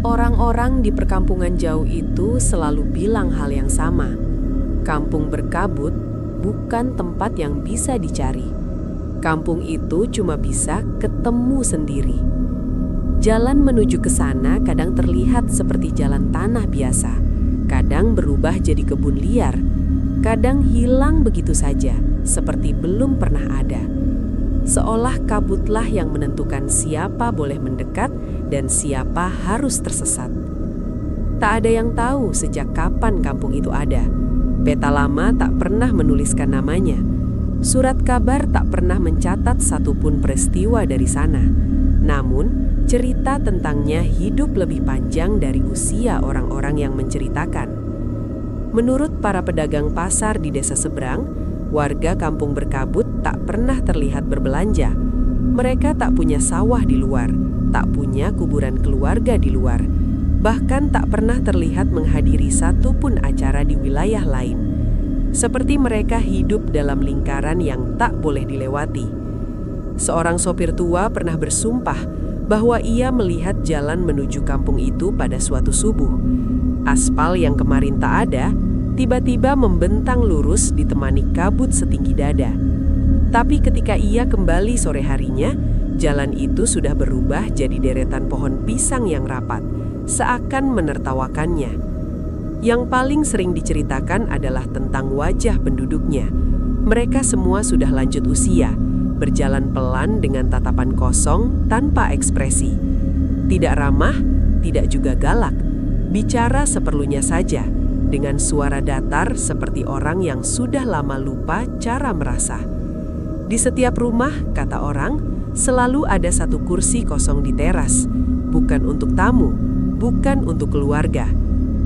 Orang-orang di perkampungan jauh itu selalu bilang hal yang sama. Kampung berkabut bukan tempat yang bisa dicari. Kampung itu cuma bisa ketemu sendiri. Jalan menuju ke sana kadang terlihat seperti jalan tanah biasa, kadang berubah jadi kebun liar, kadang hilang begitu saja, seperti belum pernah ada. Seolah kabutlah yang menentukan siapa boleh mendekat dan siapa harus tersesat. Tak ada yang tahu sejak kapan kampung itu ada. Peta lama tak pernah menuliskan namanya. Surat kabar tak pernah mencatat satupun peristiwa dari sana. Namun, cerita tentangnya hidup lebih panjang dari usia orang-orang yang menceritakan. Menurut para pedagang pasar di desa seberang, warga kampung berkabut tak pernah terlihat berbelanja. Mereka tak punya sawah di luar, tak punya kuburan keluarga di luar, bahkan tak pernah terlihat menghadiri satupun acara di wilayah lain. Seperti mereka hidup dalam lingkaran yang tak boleh dilewati. Seorang sopir tua pernah bersumpah bahwa ia melihat jalan menuju kampung itu pada suatu subuh. Aspal yang kemarin tak ada, tiba-tiba membentang lurus ditemani kabut setinggi dada. Tapi ketika ia kembali sore harinya, jalan itu sudah berubah jadi deretan pohon pisang yang rapat, seakan menertawakannya. Yang paling sering diceritakan adalah tentang wajah penduduknya. Mereka semua sudah lanjut usia, berjalan pelan dengan tatapan kosong tanpa ekspresi. Tidak ramah, tidak juga galak, bicara seperlunya saja, dengan suara datar seperti orang yang sudah lama lupa cara merasa. Di setiap rumah, kata orang, selalu ada satu kursi kosong di teras, bukan untuk tamu, bukan untuk keluarga.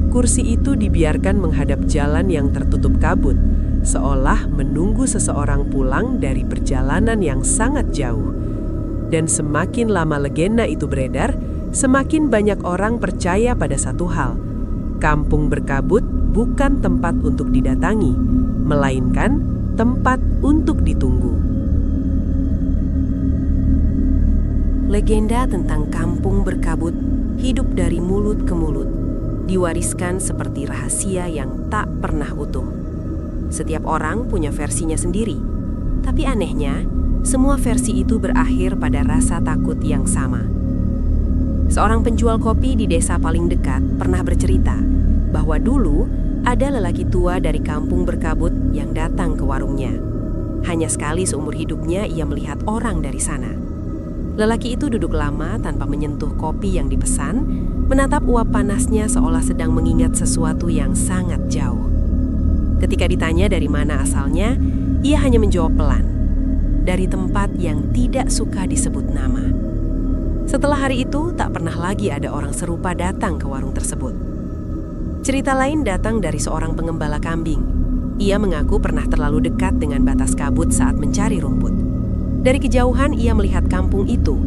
Kursi itu dibiarkan menghadap jalan yang tertutup kabut, seolah menunggu seseorang pulang dari perjalanan yang sangat jauh. Dan semakin lama legenda itu beredar, semakin banyak orang percaya pada satu hal. Kampung berkabut bukan tempat untuk didatangi, melainkan tempat untuk ditunggu. Legenda tentang kampung berkabut hidup dari mulut ke mulut, diwariskan seperti rahasia yang tak pernah utuh. Setiap orang punya versinya sendiri, tapi anehnya, semua versi itu berakhir pada rasa takut yang sama. Seorang penjual kopi di desa paling dekat pernah bercerita bahwa dulu ada lelaki tua dari kampung berkabut yang datang ke warungnya. Hanya sekali seumur hidupnya ia melihat orang dari sana. Lelaki itu duduk lama tanpa menyentuh kopi yang dipesan, menatap uap panasnya seolah sedang mengingat sesuatu yang sangat jauh. Ketika ditanya dari mana asalnya, ia hanya menjawab pelan, dari tempat yang tidak suka disebut nama. Setelah hari itu, tak pernah lagi ada orang serupa datang ke warung tersebut. Cerita lain datang dari seorang pengembala kambing. Ia mengaku pernah terlalu dekat dengan batas kabut saat mencari rumput. Dari kejauhan ia melihat kampung itu,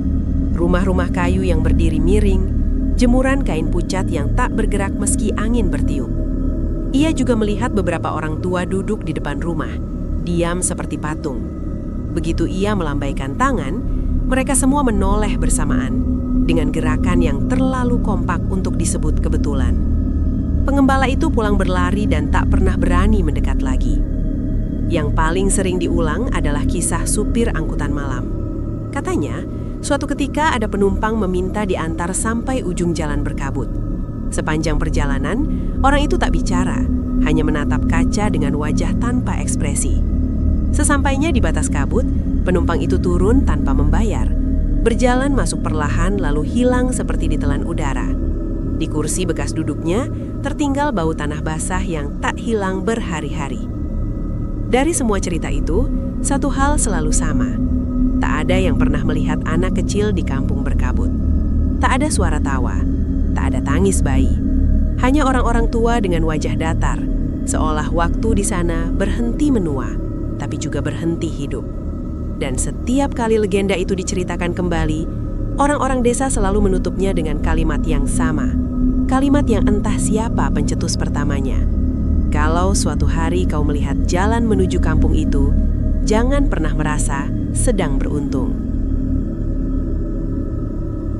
rumah-rumah kayu yang berdiri miring, jemuran kain pucat yang tak bergerak meski angin bertiup. Ia juga melihat beberapa orang tua duduk di depan rumah, diam seperti patung. Begitu ia melambaikan tangan, mereka semua menoleh bersamaan, dengan gerakan yang terlalu kompak untuk disebut kebetulan. Pengembala itu pulang berlari dan tak pernah berani mendekat lagi. Yang paling sering diulang adalah kisah supir angkutan malam. Katanya, suatu ketika ada penumpang meminta diantar sampai ujung jalan berkabut. Sepanjang perjalanan, orang itu tak bicara, hanya menatap kaca dengan wajah tanpa ekspresi. Sesampainya di batas kabut, penumpang itu turun tanpa membayar. Berjalan masuk perlahan lalu hilang seperti ditelan udara. Di kursi bekas duduknya, tertinggal bau tanah basah yang tak hilang berhari-hari. Dari semua cerita itu, satu hal selalu sama. Tak ada yang pernah melihat anak kecil di kampung berkabut. Tak ada suara tawa, tak ada tangis bayi. Hanya orang-orang tua dengan wajah datar, seolah waktu di sana berhenti menua, tapi juga berhenti hidup. Dan setiap kali legenda itu diceritakan kembali, orang-orang desa selalu menutupnya dengan kalimat yang sama. Kalimat yang entah siapa pencetus pertamanya. Kalau suatu hari kau melihat jalan menuju kampung itu, jangan pernah merasa sedang beruntung.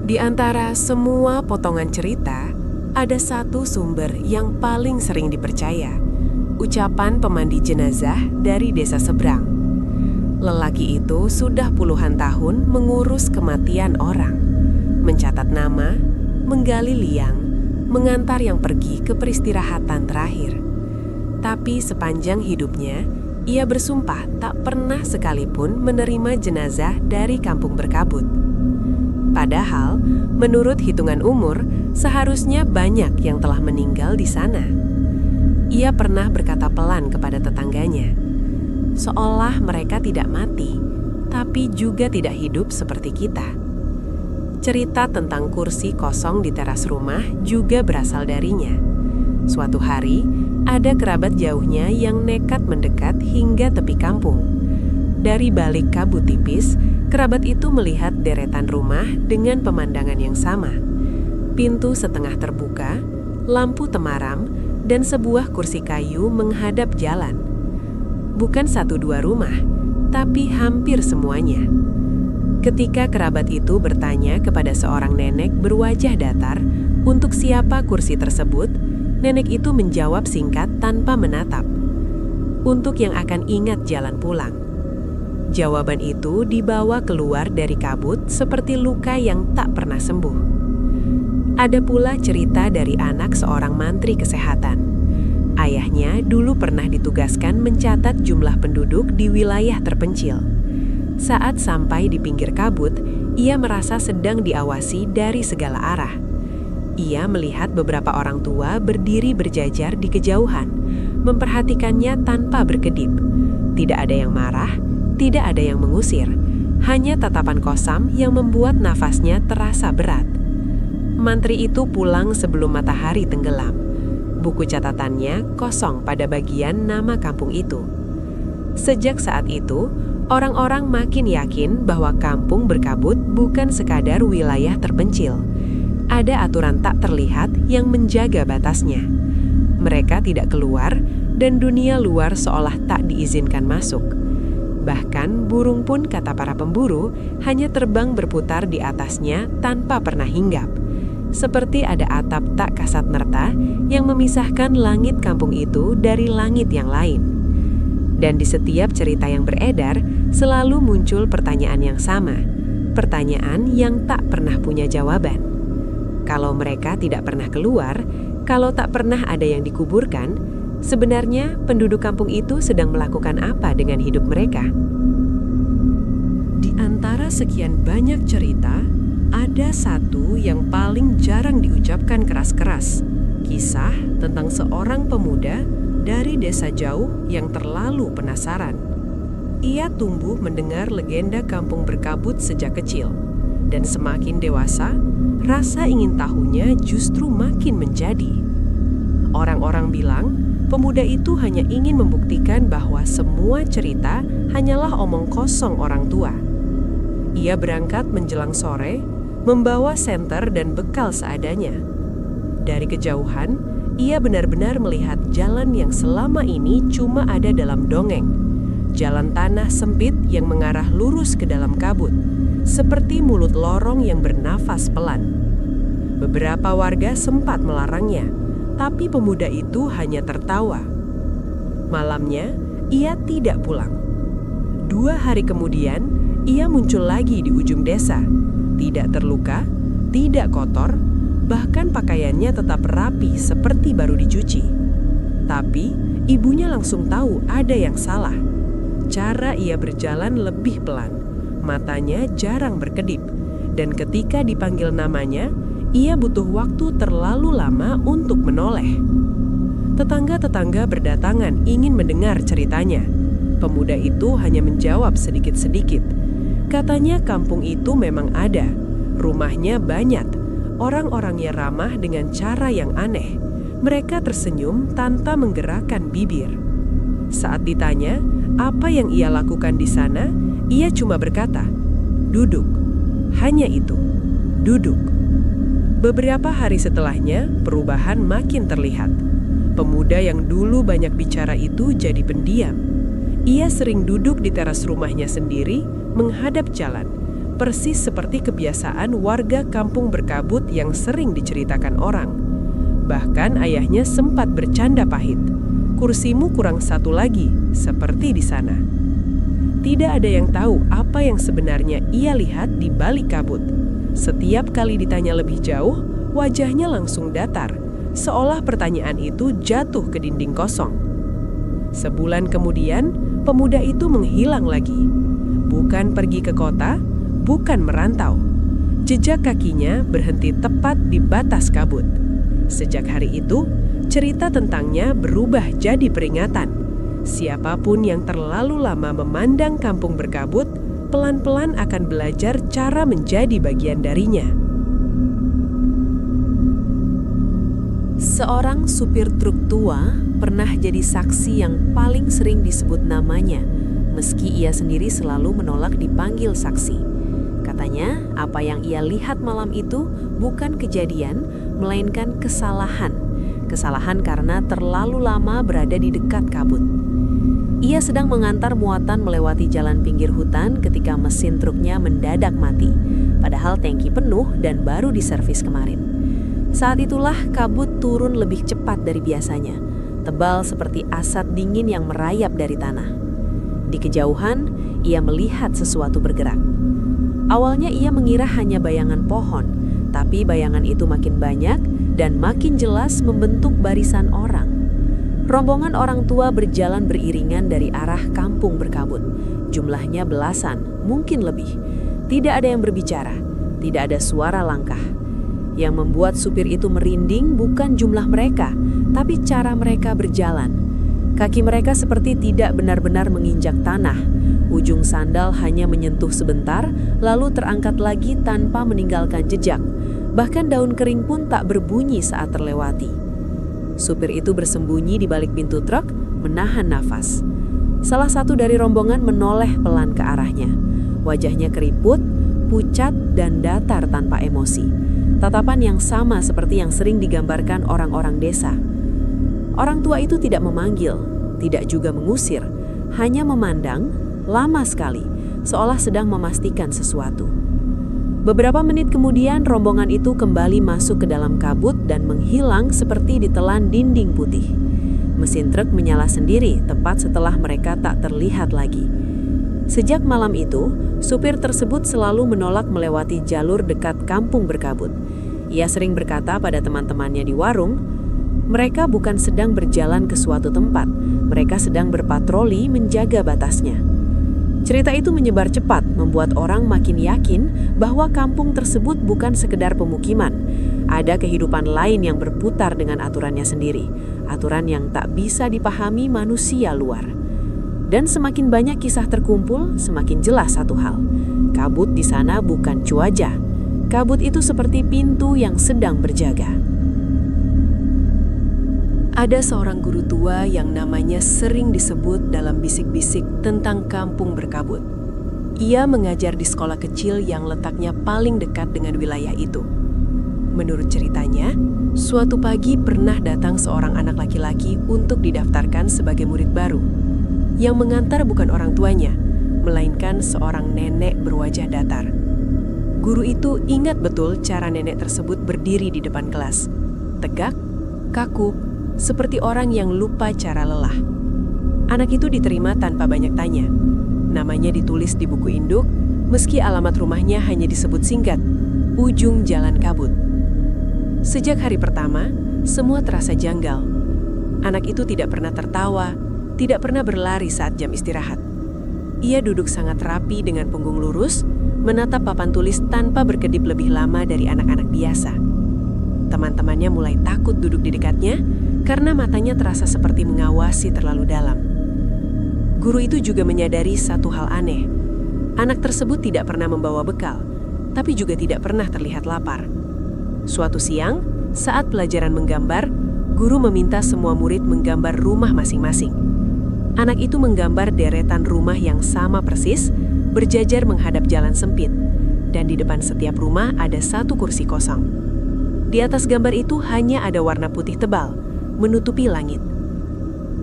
Di antara semua potongan cerita, ada satu sumber yang paling sering dipercaya, ucapan pemandi jenazah dari desa seberang. Lelaki itu sudah puluhan tahun mengurus kematian orang, mencatat nama, menggali liang, mengantar yang pergi ke peristirahatan terakhir. Tapi sepanjang hidupnya, ia bersumpah tak pernah sekalipun menerima jenazah dari kampung berkabut. Padahal, menurut hitungan umur, seharusnya banyak yang telah meninggal di sana. Ia pernah berkata pelan kepada tetangganya, seolah mereka tidak mati, tapi juga tidak hidup seperti kita. Cerita tentang kursi kosong di teras rumah juga berasal darinya. Suatu hari, ada kerabat jauhnya yang nekat mendekat hingga tepi kampung. Dari balik kabut tipis, kerabat itu melihat deretan rumah dengan pemandangan yang sama. Pintu setengah terbuka, lampu temaram, dan sebuah kursi kayu menghadap jalan. Bukan satu dua rumah, tapi hampir semuanya. Ketika kerabat itu bertanya kepada seorang nenek berwajah datar untuk siapa kursi tersebut, nenek itu menjawab singkat tanpa menatap. Untuk yang akan ingat jalan pulang. Jawaban itu dibawa keluar dari kabut seperti luka yang tak pernah sembuh. Ada pula cerita dari anak seorang mantri kesehatan. Ayahnya dulu pernah ditugaskan mencatat jumlah penduduk di wilayah terpencil. Saat sampai di pinggir kabut, ia merasa sedang diawasi dari segala arah. Ia melihat beberapa orang tua berdiri berjajar di kejauhan, memperhatikannya tanpa berkedip. Tidak ada yang marah, tidak ada yang mengusir, hanya tatapan kosam yang membuat nafasnya terasa berat. Mantri itu pulang sebelum matahari tenggelam. Buku catatannya kosong pada bagian nama kampung itu. Sejak saat itu, orang-orang makin yakin bahwa kampung berkabut bukan sekadar wilayah terpencil. Ada aturan tak terlihat yang menjaga batasnya. Mereka tidak keluar, dan dunia luar seolah tak diizinkan masuk. Bahkan burung pun, kata para pemburu, hanya terbang berputar di atasnya tanpa pernah hinggap. Seperti ada atap tak kasat merta yang memisahkan langit kampung itu dari langit yang lain. Dan di setiap cerita yang beredar, selalu muncul pertanyaan yang sama. Pertanyaan yang tak pernah punya jawaban. Kalau mereka tidak pernah keluar, kalau tak pernah ada yang dikuburkan, sebenarnya penduduk kampung itu sedang melakukan apa dengan hidup mereka? Di antara sekian banyak cerita, ada satu yang paling jarang diucapkan keras-keras. Kisah tentang seorang pemuda dari desa jauh yang terlalu penasaran. Ia tumbuh mendengar legenda kampung berkabut sejak kecil. Dan semakin dewasa, rasa ingin tahunya justru makin menjadi. Orang-orang bilang, pemuda itu hanya ingin membuktikan bahwa semua cerita hanyalah omong kosong orang tua. Ia berangkat menjelang sore, membawa senter dan bekal seadanya. Dari kejauhan, ia benar-benar melihat jalan yang selama ini cuma ada dalam dongeng. Jalan tanah sempit yang mengarah lurus ke dalam kabut, seperti mulut lorong yang bernafas pelan. Beberapa warga sempat melarangnya, tapi pemuda itu hanya tertawa. Malamnya, ia tidak pulang. 2 hari kemudian, ia muncul lagi di ujung desa. Tidak terluka, tidak kotor, bahkan pakaiannya tetap rapi seperti baru dicuci. Tapi, ibunya langsung tahu ada yang salah. Cara ia berjalan lebih pelan, matanya jarang berkedip, dan ketika dipanggil namanya, ia butuh waktu terlalu lama untuk menoleh. Tetangga-tetangga berdatangan ingin mendengar ceritanya. Pemuda itu hanya menjawab sedikit-sedikit. Katanya kampung itu memang ada, rumahnya banyak, orang-orangnya ramah dengan cara yang aneh. Mereka tersenyum tanpa menggerakkan bibir. Saat ditanya apa yang ia lakukan di sana, ia cuma berkata, "Duduk." Hanya itu, duduk. Beberapa hari setelahnya, perubahan makin terlihat. Pemuda yang dulu banyak bicara itu jadi pendiam. Ia sering duduk di teras rumahnya sendiri, menghadap jalan, persis seperti kebiasaan warga kampung berkabut yang sering diceritakan orang. Bahkan ayahnya sempat bercanda pahit, "Kursimu kurang satu lagi, seperti di sana." Tidak ada yang tahu apa yang sebenarnya ia lihat di balik kabut. Setiap kali ditanya lebih jauh, wajahnya langsung datar, seolah pertanyaan itu jatuh ke dinding kosong. Sebulan kemudian, pemuda itu menghilang lagi. Bukan pergi ke kota, bukan merantau. Jejak kakinya berhenti tepat di batas kabut. Sejak hari itu, cerita tentangnya berubah jadi peringatan. Siapapun yang terlalu lama memandang kampung berkabut, pelan-pelan akan belajar cara menjadi bagian darinya. Seorang supir truk tua pernah jadi saksi yang paling sering disebut namanya, meski ia sendiri selalu menolak dipanggil saksi. Katanya, apa yang ia lihat malam itu bukan kejadian, melainkan kesalahan. Kesalahan karena terlalu lama berada di dekat kabut. Ia sedang mengantar muatan melewati jalan pinggir hutan ketika mesin truknya mendadak mati, padahal tangki penuh dan baru diservis kemarin. Saat itulah kabut turun lebih cepat dari biasanya, tebal seperti asap dingin yang merayap dari tanah. Di kejauhan, ia melihat sesuatu bergerak. Awalnya ia mengira hanya bayangan pohon, tapi bayangan itu makin banyak dan makin jelas membentuk barisan orang. Rombongan orang tua berjalan beriringan dari arah kampung berkabut. Jumlahnya belasan, mungkin lebih. Tidak ada yang berbicara, tidak ada suara langkah. Yang membuat supir itu merinding bukan jumlah mereka, tapi cara mereka berjalan. Kaki mereka seperti tidak benar-benar menginjak tanah. Ujung sandal hanya menyentuh sebentar, lalu terangkat lagi tanpa meninggalkan jejak. Bahkan daun kering pun tak berbunyi saat terlewati. Supir itu bersembunyi di balik pintu truk, menahan nafas. Salah satu dari rombongan menoleh pelan ke arahnya. Wajahnya keriput, pucat, dan datar tanpa emosi. Tatapan yang sama seperti yang sering digambarkan orang-orang desa. Orang tua itu tidak memanggil, tidak juga mengusir, hanya memandang, lama sekali, seolah sedang memastikan sesuatu. Beberapa menit kemudian, rombongan itu kembali masuk ke dalam kabut dan menghilang seperti ditelan dinding putih. Mesin truk menyala sendiri tepat setelah mereka tak terlihat lagi. Sejak malam itu, supir tersebut selalu menolak melewati jalur dekat kampung berkabut. Ia sering berkata pada teman-temannya di warung, mereka bukan sedang berjalan ke suatu tempat, mereka sedang berpatroli menjaga batasnya. Cerita itu menyebar cepat, membuat orang makin yakin bahwa kampung tersebut bukan sekedar pemukiman. Ada kehidupan lain yang berputar dengan aturannya sendiri, aturan yang tak bisa dipahami manusia luar. Dan semakin banyak kisah terkumpul, semakin jelas satu hal. Kabut di sana bukan cuaca. Kabut itu seperti pintu yang sedang berjaga. Ada seorang guru tua yang namanya sering disebut dalam bisik-bisik tentang kampung berkabut. Ia mengajar di sekolah kecil yang letaknya paling dekat dengan wilayah itu. Menurut ceritanya, suatu pagi pernah datang seorang anak laki-laki untuk didaftarkan sebagai murid baru. Yang mengantar bukan orang tuanya, melainkan seorang nenek berwajah datar. Guru itu ingat betul cara nenek tersebut berdiri di depan kelas. Tegak, kaku, seperti orang yang lupa cara lelah. Anak itu diterima tanpa banyak tanya. Namanya ditulis di buku induk, meski alamat rumahnya hanya disebut singkat, Ujung Jalan Kabut. Sejak hari pertama, semua terasa janggal. Anak itu tidak pernah tertawa, tidak pernah berlari saat jam istirahat. Ia duduk sangat rapi dengan punggung lurus, menatap papan tulis tanpa berkedip lebih lama dari anak-anak biasa. Teman-temannya mulai takut duduk di dekatnya, karena matanya terasa seperti mengawasi terlalu dalam. Guru itu juga menyadari satu hal aneh. Anak tersebut tidak pernah membawa bekal, tapi juga tidak pernah terlihat lapar. Suatu siang, saat pelajaran menggambar, guru meminta semua murid menggambar rumah masing-masing. Anak itu menggambar deretan rumah yang sama persis, berjajar menghadap jalan sempit, dan di depan setiap rumah ada satu kursi kosong. Di atas gambar itu hanya ada warna putih tebal, menutupi langit.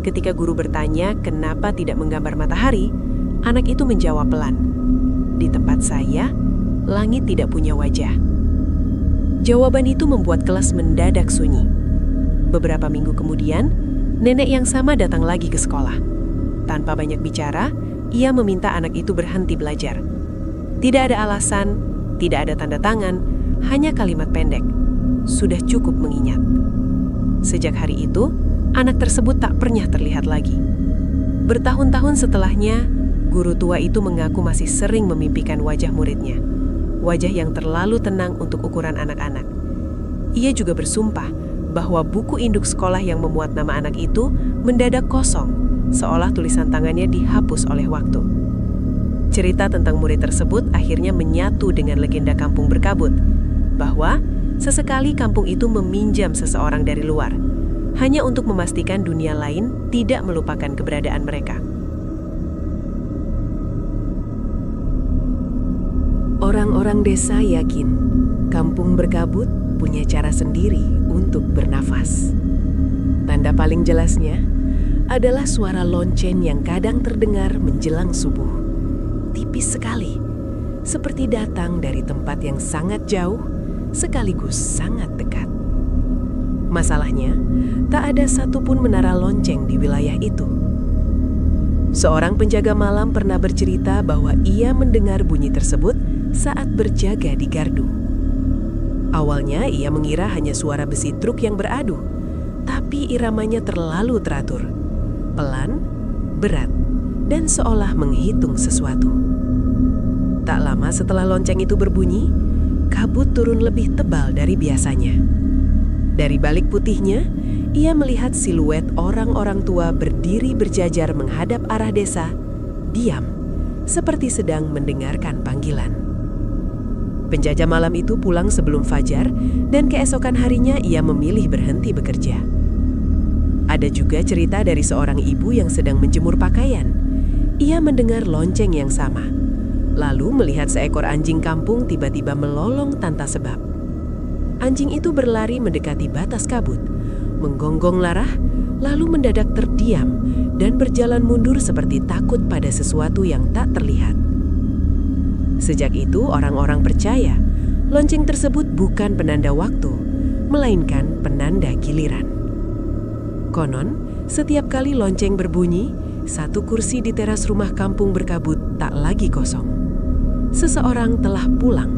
Ketika guru bertanya kenapa tidak menggambar matahari, anak itu menjawab pelan, "Di tempat saya, langit tidak punya wajah. Jawaban itu membuat kelas mendadak sunyi. Beberapa minggu kemudian, nenek yang sama datang lagi ke sekolah. Tanpa banyak bicara, ia meminta anak itu berhenti belajar. Tidak ada alasan, tidak ada tanda tangan, hanya kalimat pendek. Sudah cukup mengingat. Sejak hari itu, anak tersebut tak pernah terlihat lagi. Bertahun-tahun setelahnya, guru tua itu mengaku masih sering memimpikan wajah muridnya. Wajah yang terlalu tenang untuk ukuran anak-anak. Ia juga bersumpah bahwa buku induk sekolah yang memuat nama anak itu mendadak kosong, seolah tulisan tangannya dihapus oleh waktu. Cerita tentang murid tersebut akhirnya menyatu dengan legenda kampung berkabut, bahwa sesekali kampung itu meminjam seseorang dari luar, hanya untuk memastikan dunia lain tidak melupakan keberadaan mereka. Orang-orang desa yakin kampung berkabut punya cara sendiri untuk bernafas. Tanda paling jelasnya adalah suara lonceng yang kadang terdengar menjelang subuh. Tipis sekali, seperti datang dari tempat yang sangat jauh sekaligus sangat dekat. Masalahnya, tak ada satupun menara lonceng di wilayah itu. Seorang penjaga malam pernah bercerita bahwa ia mendengar bunyi tersebut saat berjaga di gardu. Awalnya ia mengira hanya suara besi truk yang beradu, tapi iramanya terlalu teratur, pelan, berat, dan seolah menghitung sesuatu. Tak lama setelah lonceng itu berbunyi, kabut turun lebih tebal dari biasanya. Dari balik putihnya, ia melihat siluet orang-orang tua berdiri berjajar menghadap arah desa, diam, seperti sedang mendengarkan panggilan. Penjajah malam itu pulang sebelum fajar, dan keesokan harinya ia memilih berhenti bekerja. Ada juga cerita dari seorang ibu yang sedang menjemur pakaian. Ia mendengar lonceng yang sama, lalu melihat seekor anjing kampung tiba-tiba melolong tanpa sebab. Anjing itu berlari mendekati batas kabut, menggonggong larah, lalu mendadak terdiam dan berjalan mundur seperti takut pada sesuatu yang tak terlihat. Sejak itu orang-orang percaya lonceng tersebut bukan penanda waktu, melainkan penanda giliran. Konon, setiap kali lonceng berbunyi, satu kursi di teras rumah kampung berkabut tak lagi kosong. Seseorang telah pulang,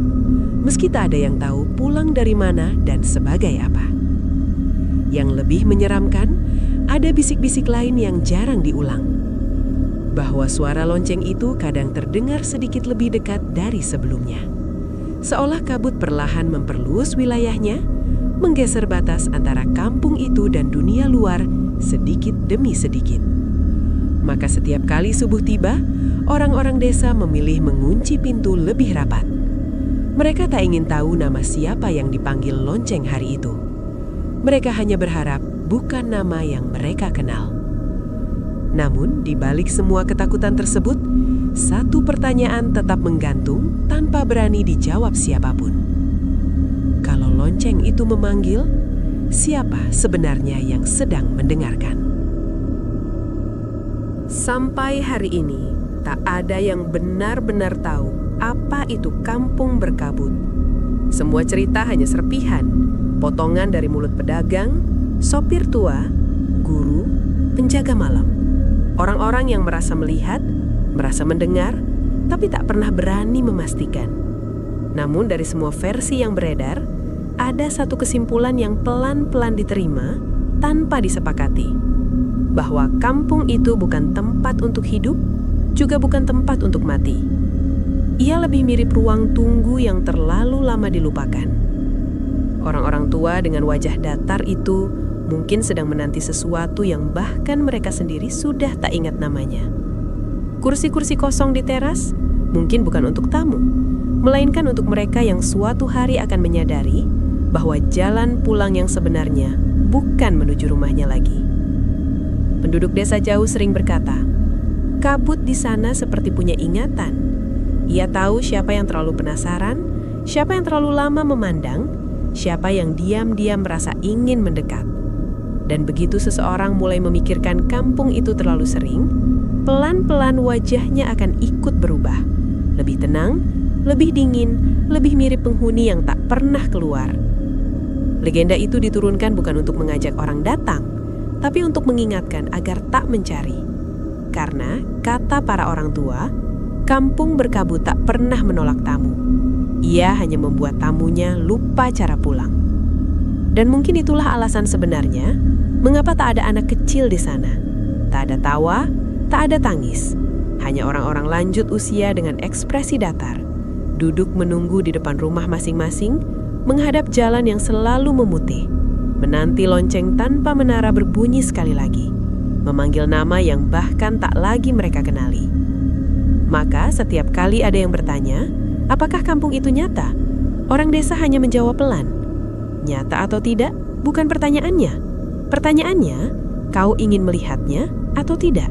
meski tak ada yang tahu pulang dari mana dan sebagai apa. Yang lebih menyeramkan, ada bisik-bisik lain yang jarang diulang. Bahwa suara lonceng itu kadang terdengar sedikit lebih dekat dari sebelumnya. Seolah kabut perlahan memperluas wilayahnya, menggeser batas antara kampung itu dan dunia luar sedikit demi sedikit. Maka setiap kali subuh tiba, orang-orang desa memilih mengunci pintu lebih rapat. Mereka tak ingin tahu nama siapa yang dipanggil lonceng hari itu. Mereka hanya berharap bukan nama yang mereka kenal. Namun, di balik semua ketakutan tersebut, satu pertanyaan tetap menggantung tanpa berani dijawab siapapun. Kalau lonceng itu memanggil, siapa sebenarnya yang sedang mendengarkan? Sampai hari ini, tak ada yang benar-benar tahu apa itu kampung berkabut. Semua cerita hanya serpihan, potongan dari mulut pedagang, sopir tua, guru, penjaga malam. Orang-orang yang merasa melihat, merasa mendengar, tapi tak pernah berani memastikan. Namun dari semua versi yang beredar, ada satu kesimpulan yang pelan-pelan diterima tanpa disepakati. Bahwa kampung itu bukan tempat untuk hidup, juga bukan tempat untuk mati. Ia lebih mirip ruang tunggu yang terlalu lama dilupakan. Orang-orang tua dengan wajah datar itu mungkin sedang menanti sesuatu yang bahkan mereka sendiri sudah tak ingat namanya. Kursi-kursi kosong di teras mungkin bukan untuk tamu, melainkan untuk mereka yang suatu hari akan menyadari bahwa jalan pulang yang sebenarnya bukan menuju rumahnya lagi. Penduduk desa jauh sering berkata, kabut di sana seperti punya ingatan. Ia tahu siapa yang terlalu penasaran, siapa yang terlalu lama memandang, siapa yang diam-diam merasa ingin mendekat. Dan begitu seseorang mulai memikirkan kampung itu terlalu sering, pelan-pelan wajahnya akan ikut berubah. Lebih tenang, lebih dingin, lebih mirip penghuni yang tak pernah keluar. Legenda itu diturunkan bukan untuk mengajak orang datang, tapi untuk mengingatkan agar tak mencari. Karena, kata para orang tua, kampung berkabut tak pernah menolak tamu. Ia hanya membuat tamunya lupa cara pulang. Dan mungkin itulah alasan sebenarnya mengapa tak ada anak kecil di sana. Tak ada tawa, tak ada tangis. Hanya orang-orang lanjut usia dengan ekspresi datar, duduk menunggu di depan rumah masing-masing, menghadap jalan yang selalu memutih, menanti lonceng tanpa menara berbunyi sekali lagi, memanggil nama yang bahkan tak lagi mereka kenali. Maka setiap kali ada yang bertanya, apakah kampung itu nyata? Orang desa hanya menjawab pelan, nyata atau tidak, bukan pertanyaannya. Pertanyaannya, kau ingin melihatnya atau tidak?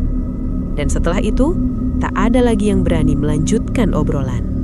Dan setelah itu, tak ada lagi yang berani melanjutkan obrolan.